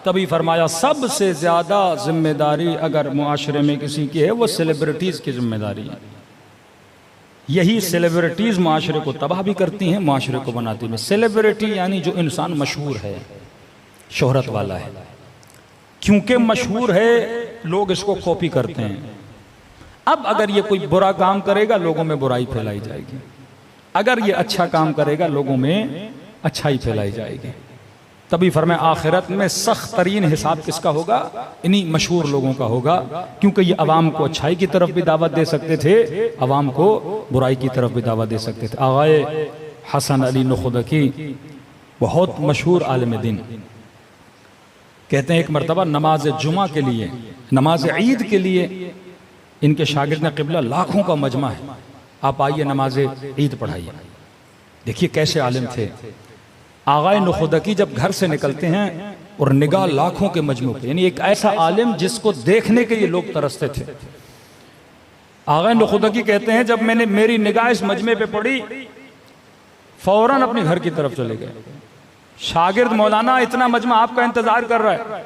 तभी फरमाया सबसे ज़्यादा जिम्मेदारी अगर मुआशरे में किसी की है वो सेलिब्रिटीज़ की जिम्मेदारी है। यही सेलिब्रिटीज़ मुआशरे को तबाह भी करती हैं, मुआशरे को बनाती हैं। सेलिब्रिटी यानी जो इंसान मशहूर है, शोहरत वाला है, क्योंकि मशहूर है लोग इसको कॉपी करते हैं। अब अगर ये कोई बुरा काम करेगा लोगों में बुराई फैलाई जाएगी, अगर ये अच्छा काम करेगा लोगों में अच्छाई फैलाई जाएगी। तभी फरमाया आखिरत में सख्त तरीन हिसाब किसका होगा? इन्हीं मशहूर लोगों का होगा, क्योंकि ये अवाम को अच्छाई की तरफ भी दावत दे सकते थे, अवाम को बुराई की तरफ भी दावत दे सकते थे। आगाए हसन अली नुखदकी बहुत मशहूर आलिम दीन कहते हैं एक मरतबा नमाज जुमा के लिए, नमाज ईद के लिए इनके शागिर्द ने क़िबला लाखों का मजमा है, आप आइए नमाज ईद पढ़ाइए। देखिए कैसे आलिम थे। आगाए नुखदकी जब घर से निकलते हैं और निगाह लाखों के मजमू पे, यानी एक ऐसा आलिम जिसको देखने के लिए लोग तरसते थे। आगाए नुखदकी कहते हैं जब मैंने मेरी निगाह इस मजमे पे पड़ी फौरन अपने घर की तरफ चले गए। शागिर्द मौलाना इतना मजमा आपका इंतजार कर रहा है।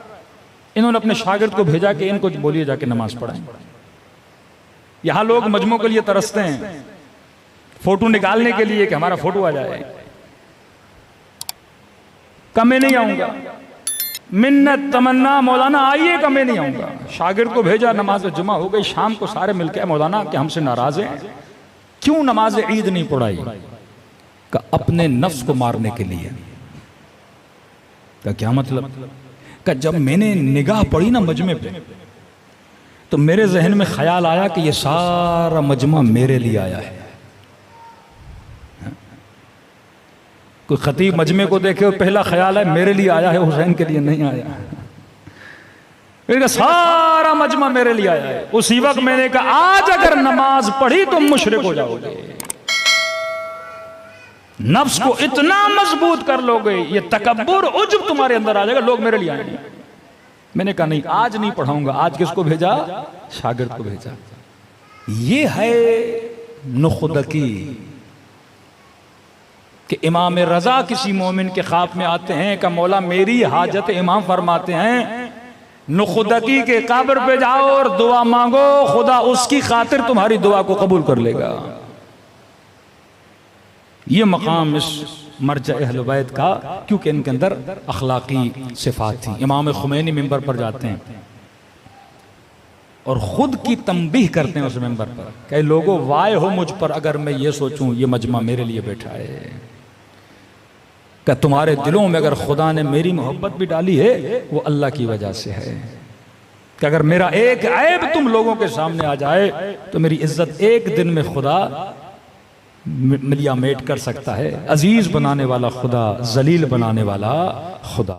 इन्होंने अपने शागिर्द को भेजा कि इनको बोलिए जाके नमाज पढ़ाएं। यहां लोग मजमों के लिए तरसते हैं, फोटो निकालने के लिए कि हमारा फोटो आ जाए। कमे नहीं आऊंगा, मिन्नत तमन्ना मौलाना आइए, कमे नहीं आऊंगा। शागिर्द को भेजा, नमाज जुमा हो गई। शाम को सारे मिलकर मौलाना कि हमसे नाराज हैं, क्यों नमाज ईद नहीं पढ़ाई? का अपने नफ्स को मारने के लिए। का क्या मतलब? का जब मैंने निगाह पड़ी ना मजमे पे तो मेरे जहन में ख्याल आया कि ये सारा मजमा मेरे लिए आया है। कोई खतीब मजमे को देखे और पहला ख्याल है मेरे लिए आया है, हुसैन के लिए नहीं आया। सारा मजमा मेरे लिए आया है। उसी वक्त मैंने कहा आज अगर नमाज पढ़ी तो मुशरिक हो जाओगे, नफ्स को इतना मजबूत कर लोगे, ये तकब्बुर उज्ब तुम्हारे अंदर आ जाएगा, लोग मेरे लिए आएंगे। मैंने कहा नहीं, आज नहीं पढ़ाऊंगा। आज किसको भेजा? शागिर्द को भेजा। ये है नुखदकी कि इमाम रजा किसी मोमिन के ख्वाब में आते हैं कि मौला मेरी हाजत, इमाम फरमाते हैं नुखदकी के कब्र पे जाओ और दुआ मांगो, खुदा उसकी खातिर तुम्हारी दुआ को कबूल कर लेगा। ये मकाम इस मर्जा अहले बैत का, क्योंकि इनके अंदर अखलाकी सिफात थी। इमाम खुमैनी मिंबर पर जाते हैं और खुद की तंबीह करते हैं उस मिंबर पर कि लोगों वाय हो मुझ पर अगर मैं ये सोचूं ये मजमा मेरे लिए बैठा है। कि तुम्हारे दिलों में अगर खुदा ने मेरी मोहब्बत भी डाली है वो अल्लाह की वजह से है। कि अगर मेरा एक ऐब तुम लोगों के सामने आ जाए तो मेरी इज्जत एक दिन में खुदा मिलिया मेट कर सकता है। अजीज बनाने वाला खुदा, जलील बनाने वाला खुदा।